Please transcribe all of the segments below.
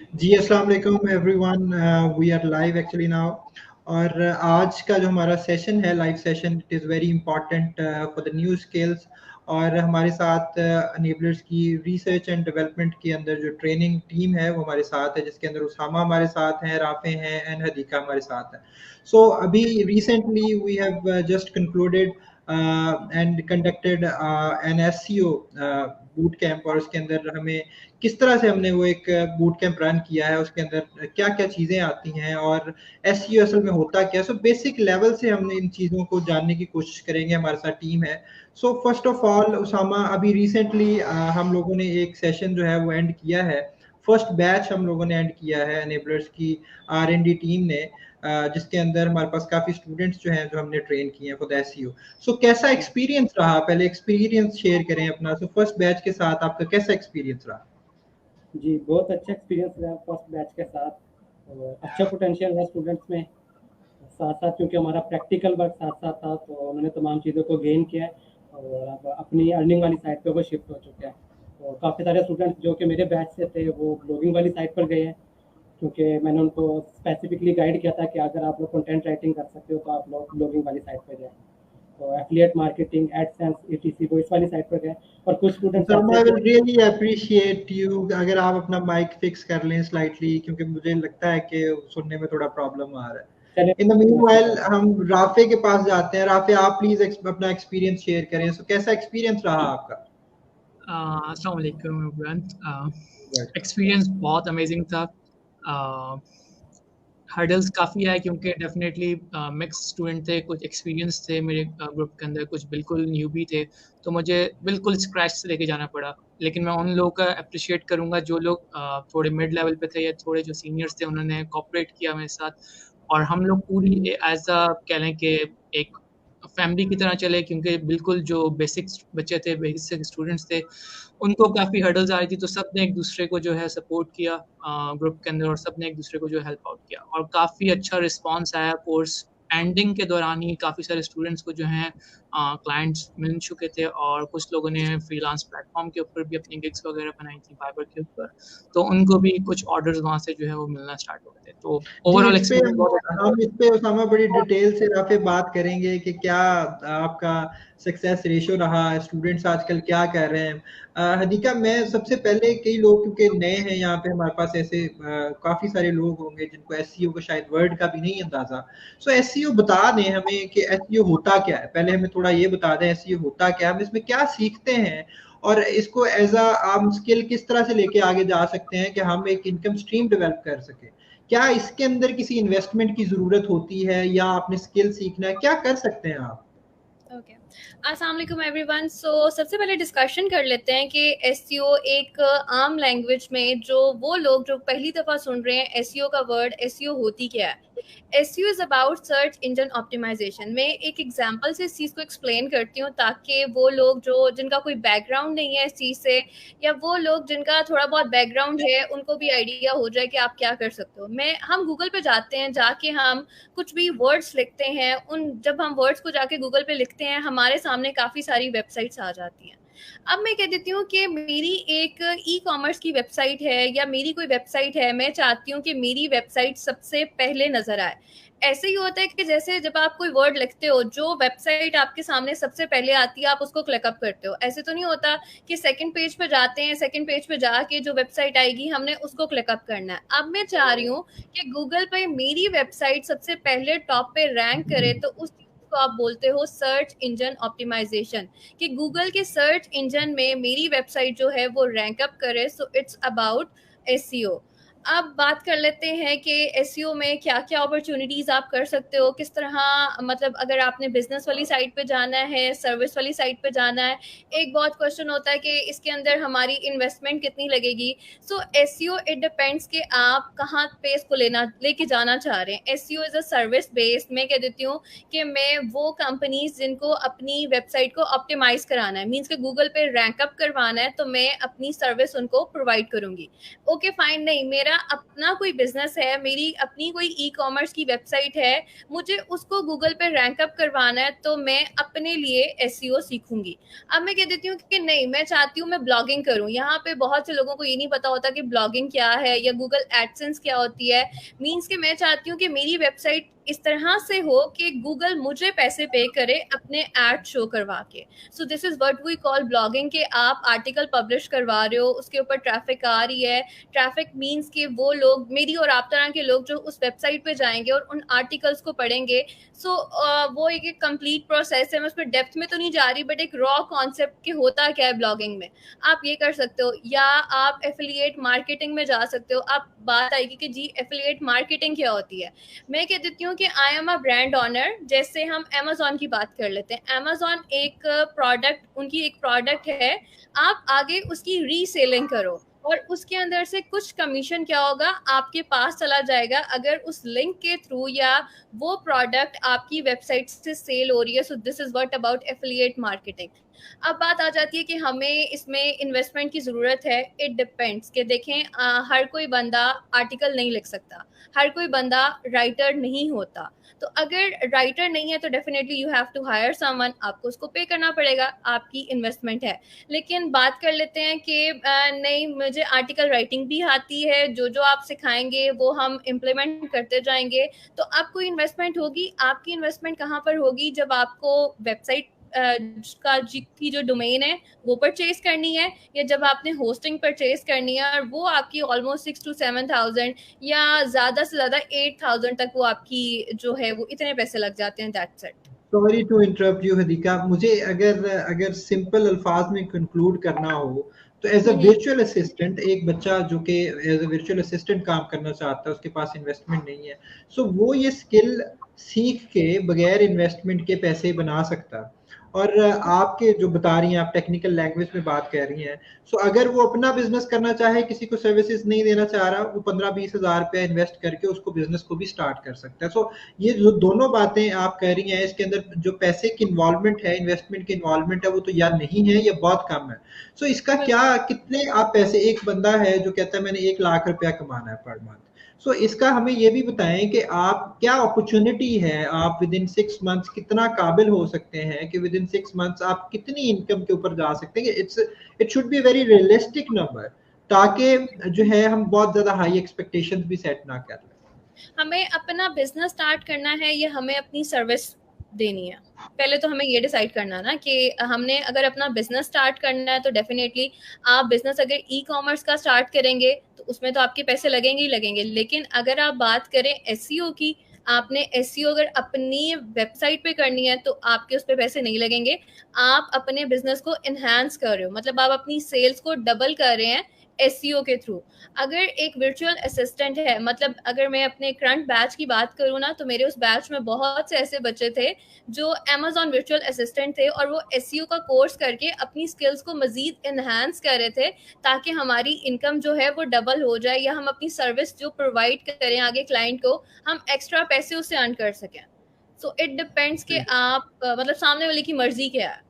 जी, अस्सलाम वालेकुम everyone. We are live actually now. और आज का जो हमारा सेशन है, live session, it is very important for the new skills. और हमारे साथ अनेबलर्स की रिसर्च एंड डेवलपमेंट के अंदर जो ट्रेनिंग टीम है वो हमारे साथ है, जिसके अंदर उसामा हमारे साथ हैं, राफ़े हैं एंड हदीका हमारे साथ हैं। सो अभी recently we have just concluded and conducted an SCO boot camp. और उसके अंदर हमें किस तरह से हमने वो एक बूट कैंप रन किया है, उसके अंदर क्या-क्या चीज़ें आती हैं और एसईओ असल में होता क्या है। सो बेसिक लेवल से हमने इन चीज़ों को जानने की कोशिश करेंगे, हमारे साथ टीम है। So first of all Usama, अभी रिसेंटली हम लोगों ने एक सेशन जो है वो एंड किया है। फर्स्ट बैच हम लोगों ने एंड किया है एनेबलर्स की आर-एन-डी टीम ने, जिसके अंदर हमारे पास काफ़ी स्टूडेंट्स जो हैं जो हमने ट्रेन किए हैं फॉर द एसईओ। सो कैसा एक्सपीरियंस रहा? पहले एक्सपीरियंस शेयर करें अपना। सो फर्स्ट बैच के साथ आपका कैसा एक्सपीरियंस रहा? जी, बहुत अच्छा एक्सपीरियंस रहा फर्स्ट बैच के साथ और अच्छा पोटेंशियल है स्टूडेंट्स में। साथ-साथ क्योंकि हमारा प्रैक्टिकल वर्क साथ-साथ था, तो उन्होंने तमाम चीज़ों को गेन किया है और अब अपनी अर्निंग वाली साइड पे वो शिफ्ट हो चुके हैं। तो काफ़ी सारे स्टूडेंट्स जो कि मेरे बैच से थे, वो ब्लॉगिंग वाली साइड पर गए हैं, क्योंकि मैंने उनको स्पेसिफिकली गाइड किया था कि अगर आप लोग कंटेंट राइटिंग कर सकते हो, तो आप लोग ब्लॉगिंग वाली साइड पे जाएँ। तो एफिलिएट मार्केटिंग, एडसेंस, ईटीसी वो इस वाली साइड पर गए और कुछ स्टूडेंट्स उसामा, ऐसे आई थे। विल रियली अप्रिशिएट यू अगर आप अपना माइक फिक्स कर लें स्लाइटली, क्योंकि मुझे लगता है कि सुनने में थोड़ा प्रॉब्लम आ रहा है। चलिए, इन द कोशिश मीनवाइल करता हूँ। हम राफे के पास जाते हैं। राफे, आप प्लीज अपना एक्सपीरियंस शेयर करें। सो कैसा एक्सपीरियंस रहा आपका? अस्सलाम वालेकुम एवरीवन। Right. एक्सपीरियंस बहुत अमेजिंग था। हर्डल्स काफ़ी आए क्योंकि डेफिनेटली मिक्स स्टूडेंट थे, कुछ एक्सपीरियंस थे मेरे ग्रुप के अंदर, कुछ बिल्कुल न्यूबी थे, तो मुझे बिल्कुल स्क्रैच से लेके जाना पड़ा। लेकिन मैं उन लोगों का अप्रिशिएट करूँगा जो लोग थोड़े मिड लेवल पे थे या थोड़े जो सीनियर्स थे, उन्होंने कोऑपरेट किया मेरे साथ और हम लोग पूरी एज अ कह लें कि एक फैमिली की तरह चले, क्योंकि बिल्कुल जो बेसिक बच्चे थे, बेसिक स्टूडेंट्स थे, उनको काफ़ी हर्डल्स आ रही थी, तो सब ने एक दूसरे को जो है सपोर्ट किया ग्रुप के अंदर और सब ने एक दूसरे को जो है हेल्प आउट किया और काफ़ी अच्छा रिस्पांस आया। कोर्स एंडिंग के दौरान ही काफ़ी सारे स्टूडेंट्स को जो हैं क्लाइंट्स मिल चुके थे और कुछ लोगों ने फ्रीलांस प्लेटफॉर्म के ऊपर भी अपनी गिग्स वगैरह बनाई थी फाइवर के ऊपर, तो उनको भी कुछ ऑर्डर्स वहाँ से जो है वो मिलना स्टार्ट हो गए थे। तो जी, ओवरऑल इस पे एक्सपीरियंस बहुत अच्छा था। हम इस पे उसामा बड़ी डिटेल से राफे बात करेंगे कि क्या आपका सक्सेस रेशियो रहा, स्टूडेंट्स आजकल क्या कर रहे हैं। हदीका, मैं सबसे पहले, कई लोग क्योंकि नए हैं यहाँ पे हमारे पास, ऐसे काफ़ी सारे लोग होंगे जिनको एसईओ का शायद वर्ड का भी नहीं अंदाज़ा। सो एसईओ बता दें हमें कि एसईओ होता क्या है? पहले हमें थोड़ा ये बता दें एसईओ होता क्या है, हम इसमें क्या सीखते हैं और इसको एज़ अ आम स्किल किस तरह से लेके आगे जा सकते हैं कि हम एक इनकम स्ट्रीम डेवलप कर सकें। क्या इसके अंदर किसी इन्वेस्टमेंट की ज़रूरत होती है या आपने स्किल सीखना है? क्या कर सकते हैं आप? ओके, अस्सलाम वालेकुम एवरीवन। सो सबसे पहले डिस्कशन कर लेते हैं कि एसईओ एक आम लैंग्वेज में जो वो लोग जो पहली दफ़ा सुन रहे हैं एसईओ का वर्ड, एसईओ होती क्या है। SEO is about search engine optimisation. मैं एक एग्जांपल से इस चीज़ को एक्सप्लेन करती हूँ ताकि वो लोग जो जिनका कोई बैकग्राउंड नहीं है इस चीज़ से, या वो लोग जिनका थोड़ा बहुत बैकग्राउंड है, उनको भी आइडिया हो जाए कि आप क्या कर सकते हो। हम गूगल पे जाते हैं, जाके हम कुछ भी वर्ड्स लिखते हैं, जब हम वर्ड्स को जाके गूगल पे लिखते हैं, हमारे सामने काफ़ी सारी वेबसाइट्स आ जाती हैं। अब मैं कह देती हूँ कि मेरी एक ई-कॉमर्स की वेबसाइट है या मेरी कोई वेबसाइट है, मैं चाहती हूँ कि मेरी वेबसाइट सबसे पहले नज़र आए। ऐसे ही होता है कि जैसे जब आप कोई वर्ड लिखते हो, जो वेबसाइट आपके सामने सबसे पहले आती है, आप उसको क्लिकअप करते हो। ऐसे तो नहीं होता कि सेकंड पेज पे जाते हैं, सेकंड पेज पे जाके जो वेबसाइट आएगी, हमने उसको क्लिकअप करना है। अब मैं चाह रही हूँ कि गूगल पे मेरी वेबसाइट सबसे पहले टॉप पे रैंक करे, तो उस चीज़ को आप बोलते हो सर्च इंजन ऑप्टिमाइजेशन, कि गूगल के सर्च इंजन में मेरी वेबसाइट जो है वो रैंक अप करे। So it's about SEO. अब बात कर लेते हैं कि एसईओ में क्या-क्या अपॉर्चुनिटीज़ आप कर सकते हो, किस तरह, मतलब अगर आपने बिज़नेस वाली साइट पे जाना है, सर्विस वाली साइट पे जाना है। एक बहुत क्वेश्चन होता है कि इसके अंदर हमारी इन्वेस्टमेंट कितनी लगेगी। सो एसईओ इट डिपेंड्स कि आप कहाँ पे इसको लेके जाना चाह रहे हैं। SEO is a service based. मैं कह देती हूँ कि मैं वो कंपनीज़ जिनको अपनी वेबसाइट को ऑप्टिमाइज़ कराना है, मीन्स कि गूगल पे रैंक अप करवाना है, तो मैं अपनी सर्विस उनको प्रोवाइड करूँगी। ओके फाइन, नहीं, मेरा मेरा अपना कोई बिजनेस है, मेरी अपनी कोई ई कॉमर्स की वेबसाइट है, मुझे उसको गूगल पे रैंक अप करवाना है, तो मैं अपने लिए एसईओ सीखूंगी। अब मैं कह देती हूँ कि नहीं, मैं चाहती हूँ मैं ब्लॉगिंग करूँ। यहाँ पे बहुत से लोगों को ये नहीं पता होता कि ब्लॉगिंग क्या है या गूगल एडसेंस क्या होती है। मीन्स कि मैं चाहती हूँ कि मेरी वेबसाइट इस तरह से हो कि गूगल मुझे पैसे पे करे अपने एड शो करवा के। So this is what we call blogging, कि आप आर्टिकल पब्लिश करवा रहे हो, उसके ऊपर ट्रैफिक आ रही है। ट्रैफिक मीन्स कि वो लोग, मेरी और आप तरह के लोग जो उस वेबसाइट पे जाएंगे और उन आर्टिकल्स को पढ़ेंगे। सो वो एक कंप्लीट प्रोसेस है। मैं उस पर डेप्थ में तो नहीं जा रही, बट एक रॉ कॉन्सेप्ट कि होता क्या है ब्लॉगिंग में, आप ये कर सकते हो। या आप एफिलिएट मार्केटिंग में जा सकते हो। आप बात आएगी कि जी एफिलिएट मार्केटिंग क्या होती है। मैं कह देती हूँ कि I am a brand honour. जैसे हम अमेजोन की बात कर लेते हैं। अमेजोन एक प्रोडक्ट, उनकी एक प्रोडक्ट है, आप आगे उसकी रीसेलिंग करो और उसके अंदर से कुछ कमीशन क्या होगा आपके पास चला जाएगा, अगर उस लिंक के थ्रू या वो प्रोडक्ट आपकी वेबसाइट से सेल हो रही है। सो this is what about affiliate marketing. अब बात आ जाती है कि हमें इसमें इन्वेस्टमेंट की जरूरत है। इट डिपेंड्स कि देखें, हर कोई बंदा आर्टिकल नहीं लिख सकता, हर कोई बंदा राइटर नहीं होता। तो अगर राइटर नहीं है तो definitely you have to hire someone, आपको उसको पे करना पड़ेगा, आपकी इन्वेस्टमेंट है। लेकिन बात कर लेते हैं कि नहीं, मुझे आर्टिकल राइटिंग भी आती है, जो जो आप सिखाएंगे वो हम इम्प्लीमेंट करते जाएंगे, तो आपको इन्वेस्टमेंट होगी। आपकी इन्वेस्टमेंट कहाँ पर होगी? जब आपको वेबसाइट की जो डोमेन है वो परचेज करनी है, या जब आपने होस्टिंग परचेज करनी है, और वो आपकी ऑलमोस्ट 6 to 7,000 या ज्यादा से ज्यादा 8,000 तक वो आपकी जो है वो इतने पैसे लग जाते हैं। That's it. Sorry to interrupt you Hadiqa, मुझे अगर सिंपल अल्फाज में कंक्लूड करना हो तो एज अ वर्चुअल असिस्टेंट, एक बच्चा जो कि एज अ वर्चुअल असिस्टेंट काम करना चाहता है, उसके पास इन्वेस्टमेंट नहीं है, सो वो ये स्किल सीख के बगैर इन्वेस्टमेंट के पैसे बना सकता है। और आपके जो बता रही हैं, आप टेक्निकल लैंग्वेज में बात कर रही हैं, सो अगर वो अपना बिजनेस करना चाहे, किसी को सर्विसेज नहीं देना चाह रहा, वो 15-20 हज़ार रुपया इन्वेस्ट करके उसको बिजनेस को भी स्टार्ट कर सकता है। सो ये जो दोनों बातें आप कह रही हैं, इसके अंदर जो पैसे की इन्वॉल्वमेंट है, इन्वेस्टमेंट की इन्वॉल्वमेंट है, वो तो या नहीं है या बहुत कम है। सो इसका क्या, कितने आप पैसे, एक बंदा है जो कहता है मैंने 1 लाख रुपया कमाना है पर मंथ, सो इसका हमें ये भी बताएं कि आप क्या अपॉर्चुनिटी है, आप विद इन 6 मंथ्स कितना काबिल हो सकते हैं कि विद इन 6 मंथ्स आप कितनी इनकम के ऊपर जा सकते हैं। It should be very realistic number, ताकि जो है हम बहुत ज्यादा हाई एक्सपेक्टेशंस भी सेट ना कर लें। हमें अपना बिजनेस स्टार्ट करना है या हमें अपनी सर्विस देनी है? पहले तो हमें ये डिसाइड करना ना कि हमने अगर अपना बिजनेस स्टार्ट करना है तो डेफिनेटली आप बिजनेस अगर ई कॉमर्स का स्टार्ट करेंगे तो उसमें तो आपके पैसे लगेंगे ही लगेंगे। लेकिन अगर आप बात करें एसईओ की, आपने एसईओ अगर अपनी वेबसाइट पे करनी है तो आपके उस पर पैसे नहीं लगेंगे। आप अपने बिजनेस को इन्हांस कर रहे हो, मतलब आप अपनी सेल्स को डबल कर रहे हैं एसईओ के थ्रू। अगर एक वर्चुअल असिस्टेंट है, मतलब अगर मैं अपने करंट बैच की बात करूँ ना, तो मेरे उस बैच में बहुत से ऐसे बच्चे थे जो अमेजॉन वर्चुअल असिस्टेंट थे और वो एसईओ का कोर्स करके अपनी स्किल्स को मजीद इन्हांस कर रहे थे, ताकि हमारी इनकम जो है वो डबल हो जाए, या हम अपनी सर्विस जो प्रोवाइड करें आगे क्लाइंट को, हम एक्स्ट्रा पैसे उससे अर्न कर सकें। सो इट डिपेंड्स कि आप मतलब सामने वाले की मर्जी क्या है।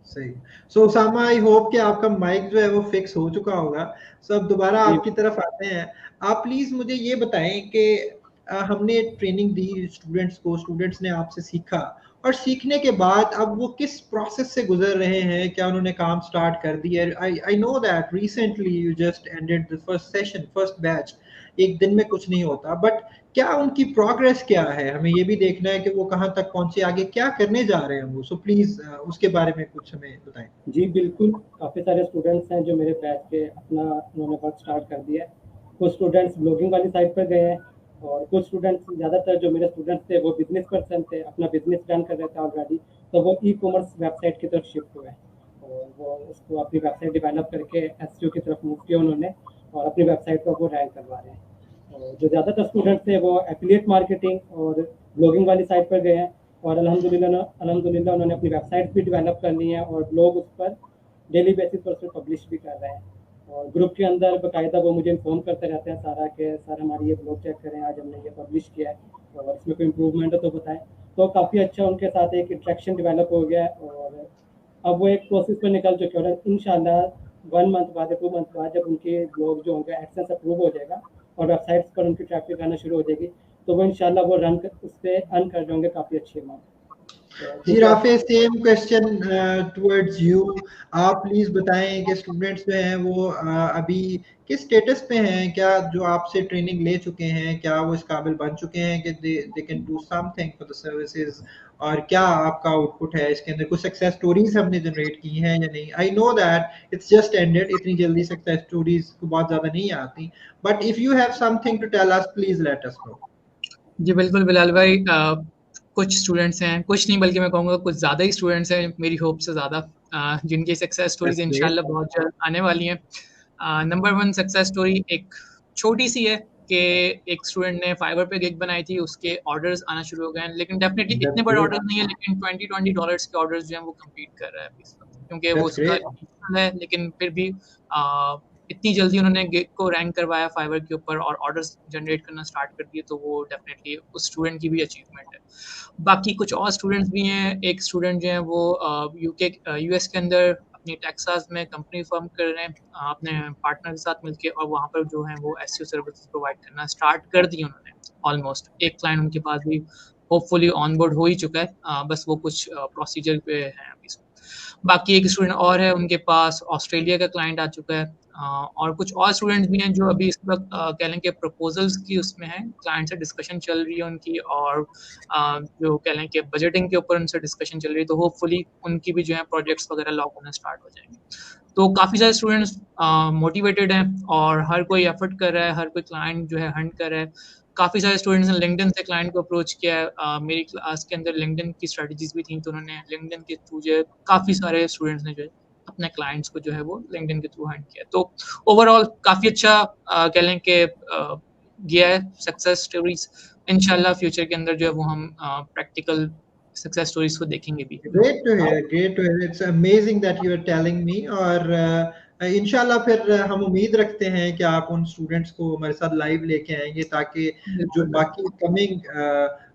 सही। सो उसामा, आई होप कि आपका माइक जो है वो फिक्स हो चुका होगा। सो अब दोबारा आपकी तरफ आते हैं। आप प्लीज मुझे ये बताएं कि हमने ट्रेनिंग दी स्टूडेंट्स को, स्टूडेंट्स ने आपसे सीखा, और सीखने के बाद अब वो किस प्रोसेस से गुजर रहे हैं, क्या उन्होंने काम स्टार्ट कर दिया? आई know that recently you just ended the first session, first batch, एक दिन में कुछ नहीं होता, बट क्या उनकी प्रोग्रेस क्या है, हमें ये भी देखना है कि वो कहाँ तक पहुंचे, आगे क्या करने जा रहे हैं वो। सो प्लीज उसके बारे में कुछ हमें बताएं। जी बिल्कुल, काफ़ी सारे स्टूडेंट्स हैं जो मेरे बैच के अपना उन्होंने वर्क स्टार्ट कर दिया है। कुछ स्टूडेंट्स ब्लॉगिंग वाली साइड पर गए हैं, और कुछ स्टूडेंट्स, ज़्यादातर जो मेरे स्टूडेंट्स थे वो बिजनेस पर्सन थे, अपना बिजनेस रन कर रहे थे ऑलरेडी, तो वो ई कॉमर्स वेबसाइट की तरफ शिफ्ट हुए और वो उसको अपनी वेबसाइट डेवलप करके एसईओ की तरफ मूव किया उन्होंने, और अपनी वेबसाइट को वो रैंक करवा रहे हैं। और जो ज़्यादातर स्टूडेंट्स थे वो एफिलिएट मार्केटिंग और ब्लॉगिंग वाली साइड पर गए हैं, और अल्हम्दुलिल्लाह उन्होंने अपनी वेबसाइट भी डेवलप कर ली है और ब्लॉग उस पर डेली बेसिस पर उसमें पब्लिश भी कर रहे हैं। और ग्रुप के अंदर बाकायदा वो मुझे इन्फॉर्म करते रहते हैं सारा के सर हमारी ये ब्लॉग चेक करें, आज हमने ये पब्लिश किया है और इसमें कोई इम्प्रूवमेंट है तो बताएं। तो काफ़ी अच्छा उनके साथ एक इंट्रैक्शन डेवलप हो गया है, और अब वो एक प्रोसेस पर निकल चुके हैं। और इंशाल्लाह 1 मंथ बाद, 2 मंथ बाद जब उनके ब्लॉग जो होंगे एडसेंस अप्रूव हो जाएगा, और वेबसाइट्स पर उनकी ट्रैफिक आना शुरू हो जाएगी, तो वो इंशाल्लाह वो उस पर अर्न कर जाएंगे काफ़ी अच्छी अमाउंट। जी Rafay, same question towards you. आप प्लीज बताएं कि स्टूडेंट्स जो हैं वो अभी किस स्टेटस पे हैं, क्या जो आपसे ट्रेनिंग ले चुके हैं क्या वो इस काबिल बन चुके हैं कि they can do something for the services, और क्या आपका आउटपुट है इसके अंदर, कुछ सक्सेस स्टोरीज हमने जनरेट की हैं या नहीं? I know that it's just ended, इतनी जल्दी सक्सेस स्टोरीज को बहुत ज्यादा नहीं आती, but if you have something to tell us please let us know. जी बिल्कुल बिलाल भाई, कुछ स्टूडेंट्स हैं, कुछ नहीं बल्कि मैं कहूँगा कुछ ज़्यादा ही स्टूडेंट्स हैं मेरी होप से ज़्यादा, जिनकी सक्सेस स्टोरीज इंशाल्लाह बहुत जल्द आने वाली हैं। नंबर 1 सक्सेस स्टोरी एक छोटी सी है कि एक स्टूडेंट ने फाइवर पे गिग बनाई थी, उसके ऑर्डर्स आना शुरू हो गए हैं, लेकिन डेफिनेटली इतने बड़े ऑर्डर्स नहीं है, लेकिन $20 के ऑर्डर्स जो हैं वो कंप्लीट कर रहा है अभी इस वक्त, क्योंकि वो उसका है, लेकिन फिर भी इतनी जल्दी उन्होंने गिग को रैंक करवाया फाइवर के ऊपर और ऑर्डर्स जनरेट करना स्टार्ट कर दिए, तो वो डेफिनेटली उस स्टूडेंट की भी अचीवमेंट है। बाकी कुछ और स्टूडेंट्स भी हैं, एक स्टूडेंट जो है वो यूएस के अंदर अपनी टेक्सास में कंपनी फॉर्म कर रहे हैं अपने पार्टनर के साथ मिलके, और वहाँ पर जो है वो एसईओ सर्विसेज प्रोवाइड करना स्टार्ट कर दी उन्होंने। ऑलमोस्ट एक क्लाइंट उनके पास भी होपफुली ऑनबोर्ड हो ही चुका है, बस वो कुछ प्रोसीजर पे है अभी। बाकी एक स्टूडेंट और है, उनके पास ऑस्ट्रेलिया का क्लाइंट आ चुका है, और कुछ और स्टूडेंट्स भी हैं जो अभी इस वक्त कह लें कि प्रपोजल्स की उसमें हैं, क्लाइंट से डिस्कशन चल रही है उनकी, और जो कह लें कि बजटिंग के ऊपर उनसे डिस्कशन चल रही है, तो होपफुली उनकी भी जो है प्रोजेक्ट्स वगैरह लॉक होना स्टार्ट हो जाएंगे। तो काफ़ी सारे स्टूडेंट्स मोटिवेटेड हैं और हर कोई एफर्ट कर रहा है, हर कोई क्लाइंट जो है हंट कर रहा है। काफ़ी सारे स्टूडेंट्स ने लिंक्डइन से क्लाइंट को अप्रोच किया है, मेरी क्लास के अंदर लिंक्डइन की स्ट्रेटजीज भी थी, तो उन्होंने लिंक्डइन के थ्रू जो है काफ़ी सारे स्टूडेंट्स ने जो है अपने क्लाइंट्स को जो है वो लिंक्डइन के थ्रू हंट किया। तो ओवरऑल काफ़ी अच्छा कह लें कि गया है सक्सेस स्टोरीज। इंशाल्लाह फ्यूचर के अंदर जो है वो हम प्रैक्टिकल सक्सेस स्टोरीज को देखेंगे भी। Great to hear, it's amazing that you are telling me, और इंशाल्लाह फिर हम उम्मीद रखते हैं कि आप उन स्टूडेंट्स को हमारे साथ लाइव लेके आएंगे ताकि जो बाकी कमिंग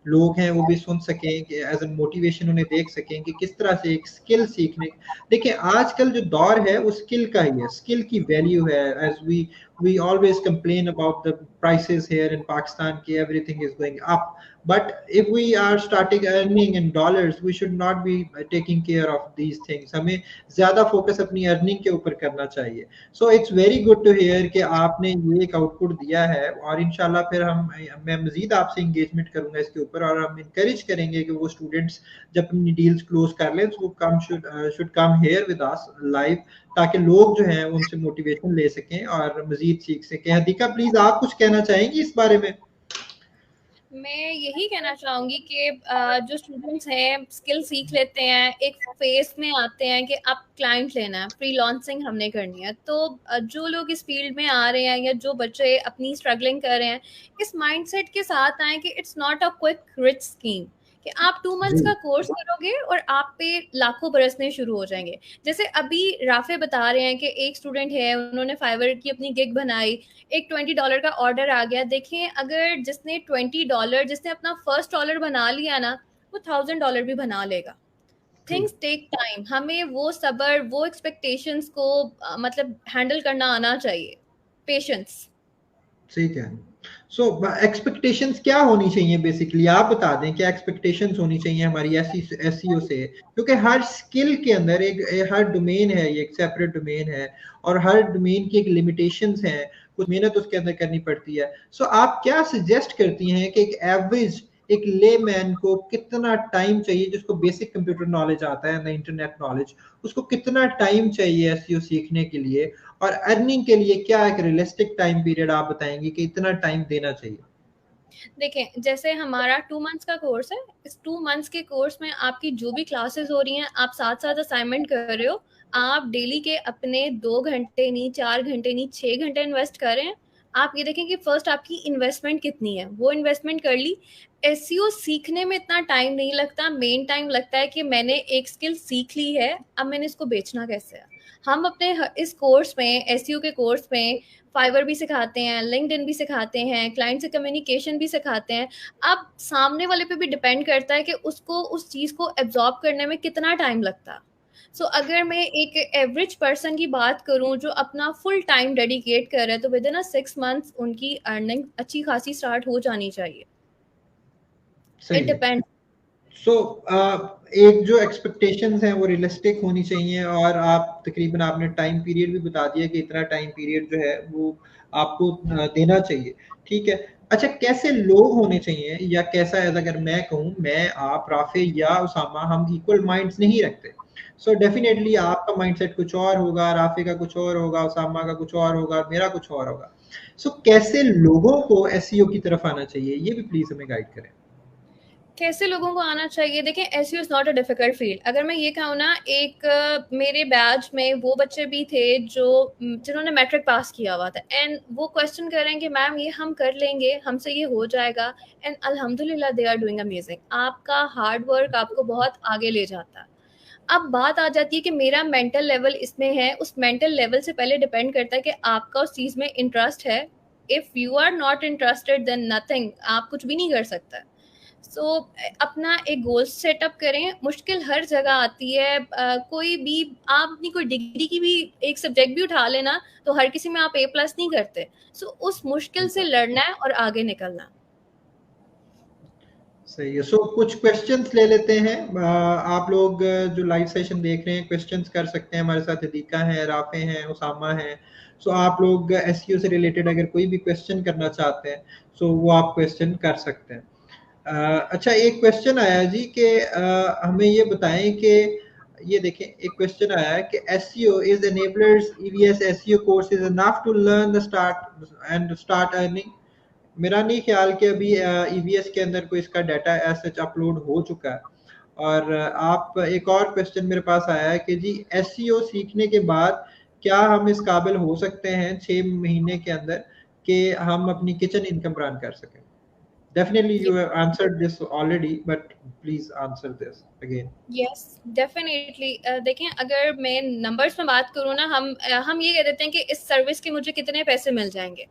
लोग हैं वो भी सुन सकें कि एज ए मोटिवेशन उन्हें देख सकें कि किस तरह से एक स्किल सीखने। देखिए आजकल जो दौर है वो स्किल का ही है, स्किल की वैल्यू है। As we always complain about the prices here in Pakistan ki everything is going up, but if we are starting earning in dollars we should not be taking care of these things, हमें ज़्यादा focus अपनी earning के ऊपर करना चाहिए। So it's very good to hear कि आपने ये एक आउटपुट दिया है, और इंशाल्लाह फिर मैं मज़ीद आपसे इंगेजमेंट करूंगा इसके ऊपर, और हम इंकरेज करेंगे कि वो स्टूडेंट्स जब अपनी डील्स क्लोज कर लें तो वो should come here with us live, ताकि लोग जो हैं उनसे मोटिवेशन ले सकें और मजीद सीख सकें। हदीका प्लीज आप कुछ कहना चाहेंगी इस बारे में? मैं यही कहना चाहूंगी कि जो स्टूडेंट्स हैं स्किल सीख लेते हैं, एक फेस में आते हैं कि अब क्लाइंट लेना है, फ्रीलांसिंग हमने करनी है, तो जो लोग इस फील्ड में आ रहे हैं या जो बच्चे अपनी स्ट्रगलिंग कर रहे हैं, इस माइंडसेट के साथ आए कि it's not a quick rich scheme कि आप 2 मंथ्स का कोर्स करोगे और आप पे लाखों बरसने शुरू हो जाएंगे। जैसे अभी राफे बता रहे हैं कि एक स्टूडेंट है, उन्होंने फाइवर की अपनी गिग बनाई, एक $20 का ऑर्डर आ गया। देखें अगर जिसने $20 जिसने अपना फर्स्ट डॉलर बना लिया ना, वो $1000 भी बना लेगा। थिंग्स टेक टाइम, हमें वो सबर, वो एक्सपेक्टेशंस को मतलब हैंडल करना आना चाहिए, पेशेंस। ठीक है। सो एक्सपेक्टेशंस क्या होनी चाहिए बेसिकली, आप बता दें क्या एक्सपेक्टेशंस होनी चाहिए हमारी एसईओ से, क्योंकि हर स्किल के अंदर हर डोमेन है, ये एक सेपरेट डोमेन है और हर डोमेन की एक लिमिटेशंस हैं, कुछ मेहनत उसके अंदर करनी पड़ती है। सो आप क्या सजेस्ट करती हैं कि एक एवरेज एक लेमैन को कितना टाइम चाहिए, जिसको बेसिक कंप्यूटर नॉलेज आता है, इंटरनेट नॉलेज, उसको कितना टाइम चाहिए एसईओ सीखने के लिए, और अर्निंग के लिए क्या एक रियलिस्टिक टाइम पीरियड आप बताएंगे कि इतना टाइम देना चाहिए? देखें जैसे हमारा 2 मंथ्स का कोर्स है, इस 2 मंथ्स के कोर्स में आपकी जो भी क्लासेस हो रही हैं, आप साथ साथ असाइनमेंट कर रहे हो, आप डेली के अपने 2 घंटे नहीं, 4 घंटे नहीं, 6 घंटे इन्वेस्ट करें। आप ये देखें कि फर्स्ट आपकी इन्वेस्टमेंट कितनी है, वो इन्वेस्टमेंट कर ली। एसईओ सीखने में इतना टाइम नहीं लगता, मेन टाइम लगता है कि मैंने एक स्किल सीख ली है, अब मैंने इसको बेचना कैसे है। हम अपने इस कोर्स में, एसईओ के कोर्स में फाइवर भी सिखाते हैं, लिंक्डइन भी सिखाते हैं, क्लाइंट से कम्युनिकेशन भी सिखाते हैं। अब सामने वाले पे भी डिपेंड करता है कि उसको उस चीज़ को एब्जॉर्ब करने में कितना टाइम लगता है। सो अगर मैं एक एवरेज पर्सन की बात करूं जो अपना फुल टाइम डेडिकेट कर रहा है, तो विद इन 6 मंथ्स उनकी अर्निंग अच्छी खासी स्टार्ट हो जानी चाहिए। सही इट है। डिपेंड। सो एक जो एक्सपेक्टेशंस हैं वो रियलिस्टिक होनी चाहिए, और आप तकरीबन आपने टाइम पीरियड भी बता दिया कि इतना टाइम पीरियड जो है वो आपको देना चाहिए, ठीक है। अच्छा, कैसे लोग होने चाहिए, या कैसा है, अगर मैं कहूँ, मैं, आप, राफे या उसामा, हम इक्वल माइंड्स नहीं रखते। सो डेफिनेटली आपका माइंडसेट कुछ और होगा, राफे का कुछ और होगा, उसामा का कुछ और होगा, मेरा कुछ और होगा। सो कैसे लोगों को एसईओ की तरफ आना चाहिए, ये भी प्लीज हमें गाइड करें। कैसे लोगों को आना चाहिए? देखें, SEO is not a difficult field. अगर मैं ये कहूँ ना, एक मेरे बैच में वो बच्चे भी थे जो जिन्होंने मैट्रिक पास किया हुआ था, एंड वो क्वेश्चन कर रहे हैं कि मैम ये हम कर लेंगे, हमसे ये हो जाएगा, एंड अल्हम्दुलिल्लाह दे आर डूइंग अमेजिंग। आपका हार्ड वर्क आपको बहुत आगे ले जाता है। अब बात आ जाती है कि मेरा मेंटल लेवल इसमें है, उस मेंटल लेवल से पहले डिपेंड करता है कि आपका उस चीज में इंटरेस्ट है। If you are not interested then nothing, आप कुछ भी नहीं कर सकते। सो अपना एक गोल सेटअप करें। मुश्किल हर जगह आती है, कोई भी, आप अपनी कोई डिग्री की भी एक सब्जेक्ट भी उठा लेना तो हर किसी में आप A+ नहीं करते। सो उस मुश्किल से लड़ना है और आगे निकलना है। सही है। सो कुछ क्वेश्चंस ले लेते हैं। आप लोग जो लाइव सेशन देख रहे हैं, क्वेश्चंस कर सकते हैं। हमारे साथ अदीका है, राफे हैं, उसामा है। सो आप लोग एसईओ से रिलेटेड अगर कोई भी क्वेश्चन करना चाहते हैं, सो वो आप क्वेश्चन कर सकते हैं। अच्छा, एक क्वेश्चन आया जी कि हमें ये बताएं कि ये देखें, एक क्वेश्चन आया है कि SEO is enablers EVs SEO course is enough to learn the start earning. मेरा नहीं ख्याल कि अभी ईवीएस के अंदर कोई इसका डाटा सच अपलोड हो चुका है। और आप, एक और क्वेश्चन मेरे पास आया है कि जी एसईओ सीखने के बाद क्या हम इस काबिल हो सकते हैं 6 महीने के अंदर कि हम अपनी किचन इनकम रन कर सकें? Definitely you have answered this already, but please answer this again. Yes, definitely. देखें, अगर मैं नंबर्स में बात करूँ ना, हम ये कह देते हैं कि इस सर्विस के मुझे कितने पैसे मिल जाएंगे।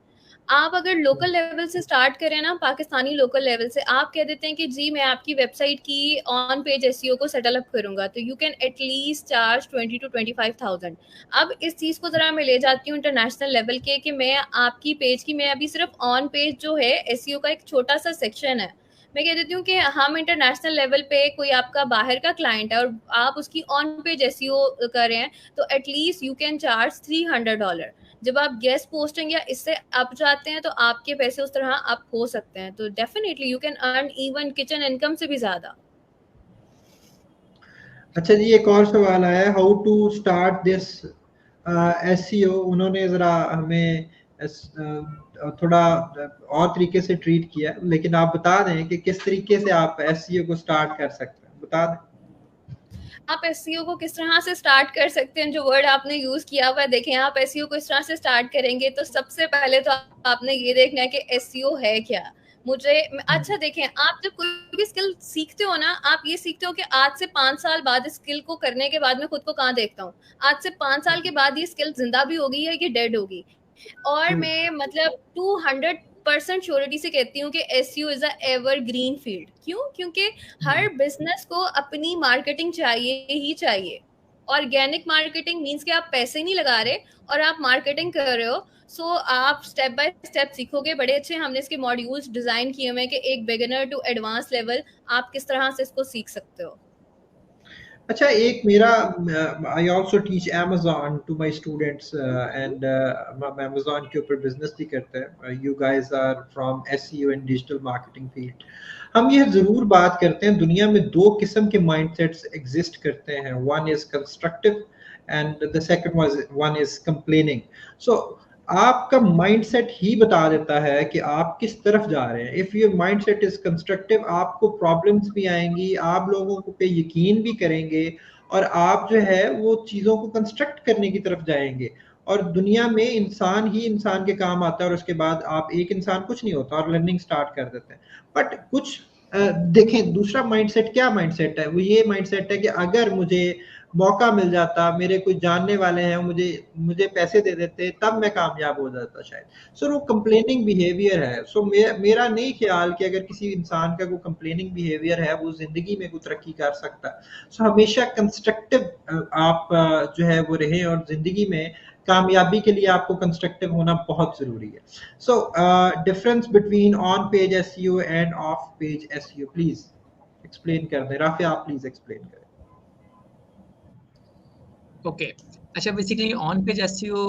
आप अगर लोकल लेवल से स्टार्ट करें ना, पाकिस्तानी लोकल लेवल से, आप कह देते हैं कि जी मैं आपकी वेबसाइट की ऑन पेज एसईओ को सेटल अप करूंगा, तो you can at least charge 20 to 25,000। अब इस चीज़ को ज़रा मैं ले जाती हूँ इंटरनेशनल लेवल के, कि मैं आपकी पेज की, मैं अभी सिर्फ ऑन पेज जो है एसईओ का एक छोटा सा सेक्शन है, मैं कह देती हूँ कि हम इंटरनेशनल लेवल पे कोई आपका बाहर का क्लाइंट है और आप उसकी ऑन पेज एसईओ कर रहे हैं, तो एटलीस्ट यू कैन चार्ज $300। जब आप गेस्ट पोस्टिंग या इससे अप जाते हैं तो आपके पैसे उस तरह अप हो सकते हैं। तो definitely you can earn even kitchen income से भी ज्यादा। अच्छा जी, एक और सवाल आया है, how to start this SEO. उन्होंने जरा हमें थोड़ा और तरीके से ट्रीट किया, लेकिन आप बता दें कि किस तरीके से आप एसईओ को स्टार्ट कर सकते हैं, बता दें। आप एसईओ को किस तरह से स्टार्ट कर सकते हैं, जो वर्ड आपने यूज किया हुआ है, देखें, आप एसईओ को इस तरह से स्टार्ट करेंगे तो सबसे पहले तो आपने ये देखना है कि एसईओ है क्या। अच्छा देखें, आप जब कोई भी स्किल सीखते हो ना, आप ये सीखते हो कि आज से 5 साल बाद इस स्किल को करने के बाद मैं खुद को कहाँ देखता हूँ, आज से 5 साल के बाद ये स्किल जिंदा भी होगी या ये डेड होगी। और मैं मतलब 200% श्योरिटी से कहती हूँ कि SEO is a evergreen field. क्यों? क्योंकि हर बिजनेस को अपनी मार्केटिंग चाहिए ही चाहिए। ऑर्गेनिक मार्केटिंग मीन्स कि आप पैसे नहीं लगा रहे और आप मार्केटिंग कर रहे हो। सो आप स्टेप बाय स्टेप सीखोगे। बड़े अच्छे हमने इसके मॉड्यूल्स डिजाइन किए हुए हैं कि एक बिगिनर टू एडवांस लेवल आप किस तरह से इसको सीख सकते हो। अच्छा, एक मेरा, I also teach Amazon to my students, and हम अमेजोन के ऊपर बिजनेस भी करते हैं। You guys are from SEO and digital marketing field. हम ये जरूर बात करते हैं, दुनिया में 2 किस्म के माइंडसेट्स एग्जिस्ट करते हैं, one is constructive and the second one is complaining. So आपका माइंडसेट ही बता देता है कि आप किस तरफ जा रहे हैं। If your mindset is constructive, आपको प्रॉब्लम्स भी आएंगी, आप लोगों को पे यकीन भी करेंगे, और आप जो है वो चीजों को कंस्ट्रक्ट करने की तरफ जाएंगे। और दुनिया में इंसान ही इंसान के काम आता है, और उसके बाद आप एक इंसान कुछ नहीं होता और लर्निंग स्टार्ट कर देते हैं। बट कुछ देखें, दूसरा माइंडसेट क्या माइंडसेट है, वो ये माइंडसेट है कि अगर मुझे मौका मिल जाता, मेरे कोई जानने वाले हैं, मुझे पैसे दे देते, तब मैं कामयाब हो जाता शायद। सो वो कंप्लेनिंग बिहेवियर है। सो मेरा नहीं ख्याल कि अगर किसी इंसान का कोई कंप्लेनिंग बिहेवियर है वो जिंदगी में कोई तरक्की कर सकता है। सो हमेशा कंस्ट्रक्टिव आप जो है वो रहे, और जिंदगी में कामयाबी के लिए आपको कंस्ट्रक्टिव होना बहुत जरूरी है। So difference between on page SEO end of page SEO, please explain कर दें। राफिया, आप प्लीज एक्सप्लेन करें। ओके अच्छा, बेसिकली ऑन पेज एसईओ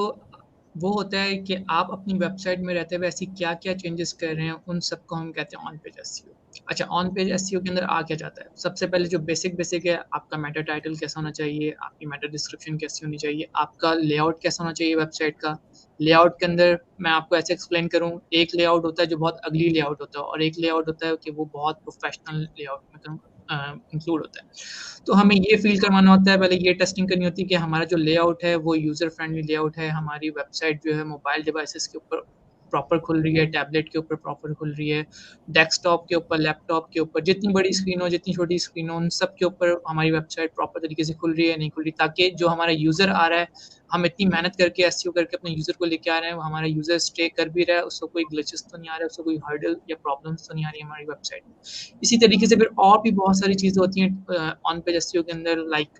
वो होता है कि आप अपनी वेबसाइट में रहते हुए ऐसी क्या क्या चेंजेस कर रहे हैं, उन सबको हम कहते हैं ऑन पेज एसईओ। अच्छा, ऑन पेज एसईओ के अंदर आ क्या जाता है? सबसे पहले जो बेसिक है, आपका मेटा टाइटल कैसा होना चाहिए, आपकी मेटा डिस्क्रिप्शन कैसी होनी चाहिए, आपका लेआउट कैसा होना चाहिए वेबसाइट का। लेआउट के अंदर मैं आपको ऐसे एक्सप्लेन करूँ, एक लेआउट होता है जो बहुत अगली लेआउट होता है, और एक लेआउट होता है कि वो बहुत प्रोफेशनल लेआउट में इंक्लूड होता है। तो हमें ये फील करवाना होता है, पहले ये टेस्टिंग करनी होती है कि हमारा जो लेआउट है वो यूज़र फ्रेंडली लेआउट है, हमारी वेबसाइट जो है मोबाइल डिवाइसेस के ऊपर प्रॉपर खुल रही है, टैबलेट के ऊपर प्रॉपर खुल रही है, डेस्कटॉप के ऊपर, लैपटॉप के ऊपर, जितनी बड़ी स्क्रीन हो जितनी छोटी स्क्रीन हो, उन सब के ऊपर हमारी वेबसाइट प्रॉपर तरीके से खुल रही है, नहीं खुल रही, ताकि जो हमारा यूज़र आ रहा है, हम इतनी मेहनत करके एसईओ करके अपने यूज़र को लेके आ रहे हैं, वो हमारा यूज़र स्टे कर भी रहा है, उसको कोई ग्लिचेस तो नहीं आ रहा है, उसको कोई हर्डल या प्रॉब्लम्स तो नहीं आ रही है हमारी वेबसाइट में। इसी तरीके से फिर और भी बहुत सारी चीज़ें होती हैं ऑन पेज एसईओ के अंदर, लाइक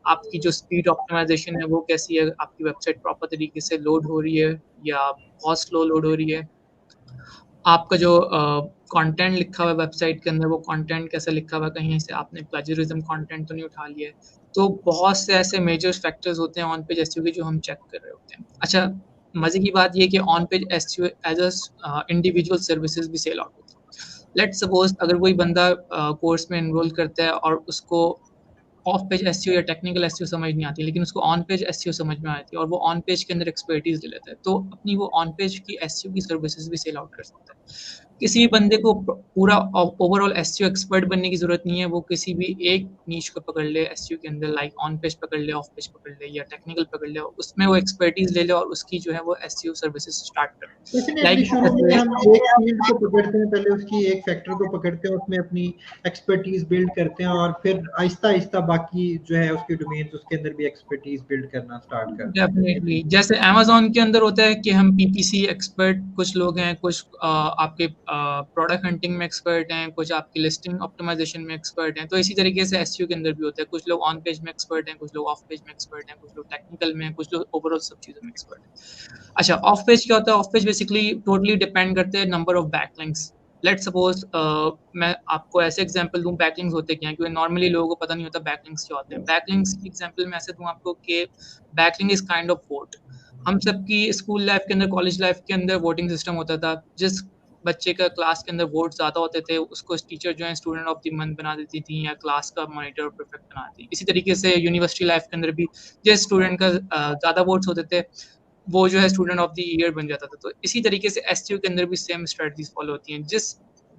आपकी जो स्पीड ऑप्टिमाइजेशन है वो कैसी है, आपकी वेबसाइट प्रॉपर तरीके से लोड हो रही है या बहुत स्लो लोड हो रही है, आपका जो कंटेंट लिखा हुआ है वेबसाइट के अंदर, वो कंटेंट कैसा लिखा हुआ है, कहीं से आपने प्लेजरिज्म कंटेंट तो नहीं उठा लिया है। तो बहुत से ऐसे मेजर फैक्टर्स होते हैं ऑन पेज एसईओ के जो हम चेक कर रहे होते हैं। अच्छा, मजे की बात ये कि on page SEO as a individual services भी सेल आउट होती है। लेट्स सपोज अगर कोई बंदा कोर्स में एनरोल करता है और उसको ऑफ पेज एसईओ या टेक्निकल एसईओ समझ नहीं आती, लेकिन उसको ऑन पेज एसईओ समझ में आती है और वो ऑन पेज के अंदर एक्सपर्टीज ले लेता है, तो अपनी वो ऑन पेज की एसईओ की सर्विसेज भी सेल आउट कर सकता है। किसी भी बंदे को पूरा ओवरऑल एसईओ एक्सपर्ट बनने की जरूरत नहीं है, वो किसी भी एक नीश को पकड़ ले एसईओ के अंदर, लाइक ऑन पेज पकड़ ले, ऑफ पेज पकड़ ले या टेक्निकल पकड़ ले, उसमें वो एक्सपर्टीज ले ले और उसकी जो है वो एसईओ सर्विसेज स्टार्ट करे। डेफिनेटली शुरू में हम एक फील्ड को पकड़ते हैं, पहले उसकी एक फैक्टर को पकड़ते हैं, उसमें अपनी एक्सपर्टीज बिल्ड करते हैं, और फिर आहिस्ता आहिस्ता बाकी जो है उसके डोमेन्स, उसके अंदर भी एक्सपर्टीज बिल्ड करना स्टार्ट करते हैं। डेफिनेटली, जैसे अमेज़न के अंदर होता है कि हम पीपीसी एक्सपर्ट कुछ लोग हैं, कुछ आपके प्रोडक्ट हंटिंग में एक्सपर्ट हैं, कुछ आपकी लिस्टिंग ऑप्टिमाइजेशन में एक्सपर्ट हैं, तो इसी तरीके से एसईओ के अंदर भी होता है, कुछ लोग ऑन पेज में एक्सपर्ट हैं, कुछ लोग ऑफ पेज में एक्सपर्ट हैं, कुछ लोग टेक्निकल में, कुछ लोग ओवरऑल सब चीज़ों में एक्सपर्ट हैं। अच्छा, ऑफ पेज क्या होता है? Of page basically totally depend करते हैं number of backlinks. Let's suppose मैं आपको ऐसे एग्जांपल दूं बैकलिंक्स होते क्या हैं, क्योंकि नॉर्मली लोगों को पता नहीं होता बैकलिंक्स क्या होते हैं। बैकलिंक्स की एग्जांपल मैं ऐसे दूं आपको कि backlink is kind of vote. हम सबकी स्कूल लाइफ के अंदर, कॉलेज लाइफ के अंदर वोटिंग सिस्टम होता था, जिस बच्चे का क्लास के अंदर वोट ज़्यादा होते थे उसको टीचर जो है स्टूडेंट ऑफ द मंथ बना देती थी या क्लास का मॉनिटर और प्रीफेक्ट बना देती। इसी तरीके से यूनिवर्सिटी लाइफ के अंदर भी जिस स्टूडेंट का ज़्यादा वोट्स होते थे वो जो है स्टूडेंट ऑफ द ईयर बन जाता था। तो इसी तरीके से एसईओ के अंदर भी सेम स्ट्रेटजीज फॉलो होती हैं। जिस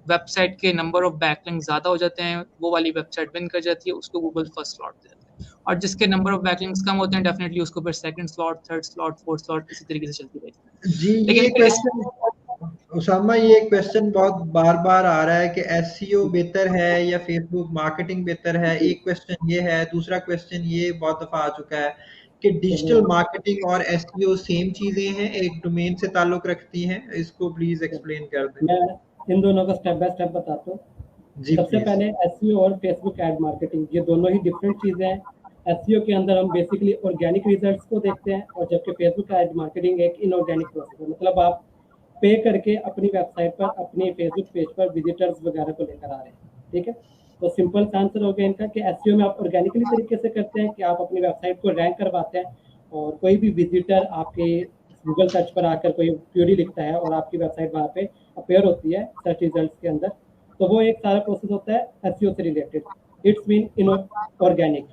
वेबसाइट के नंबर ऑफ बैकलिंक ज़्यादा हो जाते हैं वो वाली वेबसाइट विन कर जाती है, उसको गूगल फर्स्ट स्लॉट दे देता है, और जिसके नंबर ऑफ बैकलिंक्स कम होते हैं डेफिनेटली उसको फिर second slot, third slot, fourth slot, इसी तरीके से चलती रहती है। जी, ये क्वेश्चन उसामा, ये क्वेश्चन बहुत बार बार आ रहा है कि एसईओ बेहतर है या फेसबुक मार्केटिंग बेहतर है। एक क्वेश्चन ये है, दूसरा क्वेश्चन ये बहुत दफा आ चुका है कि डिजिटल मार्केटिंग और एसईओ सेम चीजें हैं, एक डोमेन से ताल्लुक रखती हैं। इसको प्लीज एक्सप्लेन कर दें। मैं इन दोनों को स्टेप बाय स्टेप बताता हूँ। सबसे पहले एसईओ और फेसबुक एड मार्केटिंग, ये दोनों ही डिफरेंट चीजें हैं। एसईओ के अंदर हम बेसिकली ऑर्गेनिक रिजल्ट्स को देखते हैं, और जबकि फेसबुक एड मार्केटिंग एक इनऑर्गेनिक प्रोसेस है, मतलब आप पे करके अपनी वेबसाइट पर, अपने फेसबुक पेज पर विजिटर्स वगैरह को लेकर आ रहे हैं। ठीक है, तो सिंपल आंसर हो गया इनका कि एसईओ में आप ऑर्गेनिकली तरीके से करते हैं कि आप अपनी वेबसाइट को रैंक करवाते हैं, और कोई भी विजिटर आपके गूगल सर्च पर आकर कोई क्वेरी लिखता है और आपकी वेबसाइट वहाँ पे अपेयर होती है सर्च रिजल्ट्स के अंदर, तो वो एक सारा प्रोसेस होता है एसईओ से रिलेटेड। It's mean inorganic.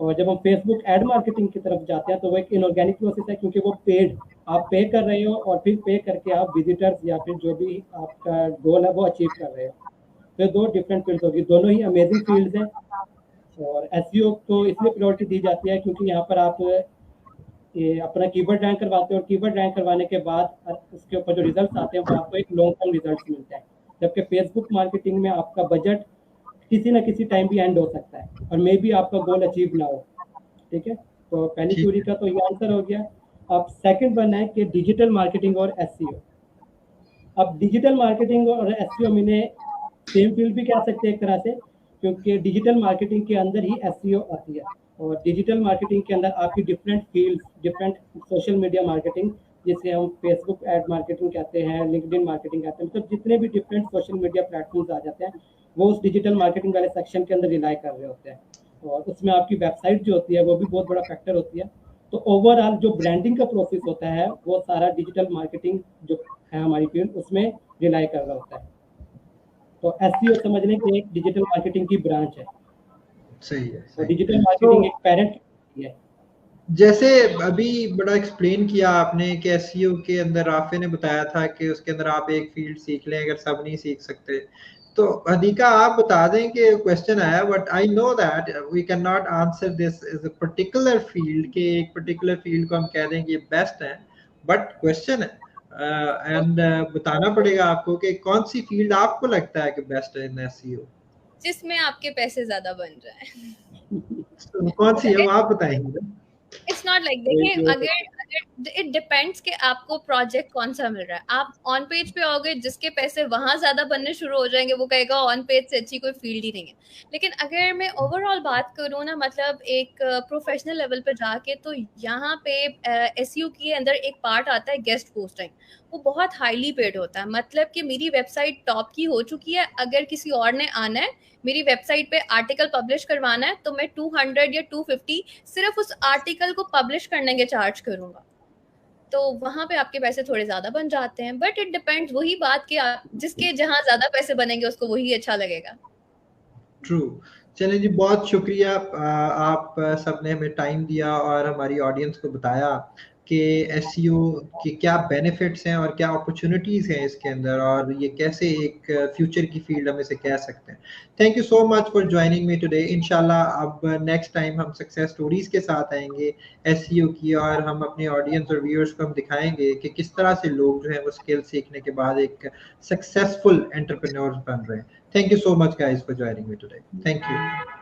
और जब हम फेसबुक एड मार्केटिंग की तरफ जाते हैं तो वो एक इनऑर्गेनिक प्रोसेस है, क्योंकि वो पेड, आप पे कर रहे हो और फिर पे करके आप विजिटर्स या फिर जो भी आपका गोल है वो अचीव कर रहे हो। तो दो डिफरेंट फील्ड होगी, दोनों ही अमेजिंग फील्ड्स हैं। और एसईओ को इसलिए प्रायोरिटी दी जाती है क्योंकि यहाँ पर आप ये अपना कीवर्ड रैंक करवाते हो, और कीवर्ड रैंक करवाने के बाद उसके ऊपर जो रिजल्ट्स आते हैं वो आपको एक लॉन्ग टर्म रिजल्ट्स मिलते हैं। जबकि फेसबुक मार्केटिंग में आपका बजट किसी ना किसी टाइम भी एंड हो सकता है और मे बी आपका गोल अचीव ना हो। ठीक है, तो पहली ठीक क्वेरी है। का तो ये आंसर हो गया। अब सेकंड वन है कि डिजिटल मार्केटिंग और एसईओ। अब डिजिटल मार्केटिंग और एसईओ में सेम फील्ड भी कह सकते हैं एक तरह से, क्योंकि डिजिटल मार्केटिंग के अंदर ही एसईओ आती है, और डिजिटल मार्केटिंग के अंदर आपकी different field, different social media marketing, जिसे हम फेसबुक एड मार्केटिंग कहते हैं, लिंक्डइन मार्केटिंग कहते हैं, मतलब जितने भी डिफरेंट सोशल मीडिया प्लेटफॉर्म्स आ जाते हैं वो उस डिजिटल मार्केटिंग वाले सेक्शन के अंदर रिलाई कर रहे होते हैं, और उसमें आपकी वेबसाइट जो होती है वो भी बहुत बड़ा फैक्टर होती है। तो ओवरऑल जो ब्रांडिंग का प्रोसेस होता है वो सारा डिजिटल मार्केटिंग जो है हमारी फील्ड उसमें रिलाई कर रहा होता है। तो एसईओ समझने की एक डिजिटल मार्केटिंग की ब्रांच है, सही है, और सही। डिजिटल मार्केटिंग एक पेरेंट है। जैसे अभी बड़ा एक्सप्लेन किया आपने कि एसईओ के अंदर राफे ने बताया था कि उसके अंदर आप एक फील्ड सीख लें, अगर सब नहीं सीख सकते तो अधिका आप बता दें कि क्वेश्चन आया, but I know that we can not answer this is a particular field के एक पर्टिकुलर फील्ड को हम कह दें कि ये बेस्ट है, बट क्वेश्चन है एंड बताना पड़ेगा आपको कि कौन सी फील्ड आपको लगता है कि बेस्ट है इन एसईओ, जिसमें आपके पैसे ज्यादा बन जाए। कौन सी है वो आप बताएंगे। इट्स नॉट लाइक, देखिए अगर इट डिपेंड्स कि आपको प्रोजेक्ट कौन सा मिल रहा है। आप ऑन पेज पे आओगे, जिसके पैसे वहां ज्यादा बनने शुरू हो जाएंगे वो कहेगा ऑन पेज से अच्छी कोई फील्ड ही नहीं है। लेकिन अगर मैं ओवरऑल बात करूँ ना, मतलब एक प्रोफेशनल लेवल पे जाके, तो यहाँ पे एसईओ के अंदर एक पार्ट आता है गेस्ट पोस्टिंग। वो बहुत हाईली पेड होता है, मतलब कि मेरी वेबसाइट टॉप की हो चुकी है, अगर किसी और ने आना है मेरी वेबसाइट पे आर्टिकल पब्लिश करवाना है, तो मैं 200 या 250 सिर्फ उस आर्टिकल को पब्लिश करने के चार्ज करूंगा। तो वहां पे आपके पैसे थोड़े ज्यादा बन जाते हैं, बट इट डिपेंड्स, वही बात कि आप जिसके जहां ज्यादा पैसे बनेंगे उसको वही अच्छा लगेगा। ट्रू। चलिए जी, बहुत शुक्रिया, आप सबने हमें टाइम दिया और हमारी ऑडियंस को बताया कि एसईओ के क्या बेनिफिट्स हैं और क्या अपॉर्चुनिटीज़ हैं इसके अंदर, और ये कैसे एक फ्यूचर की फील्ड हम इसे कह सकते हैं। Thank you so much for joining me today. इंशाल्लाह अब नेक्स्ट टाइम हम सक्सेस स्टोरीज के साथ आएंगे एसईओ की, और हम अपने ऑडियंस और व्यूअर्स को हम दिखाएंगे कि किस तरह से लोग जो हैं वो स्किल सीखने के बाद एक सक्सेसफुल एंटरप्रेन्योर बन रहे हैं। Thank you so much guys for joining me today. Thank you.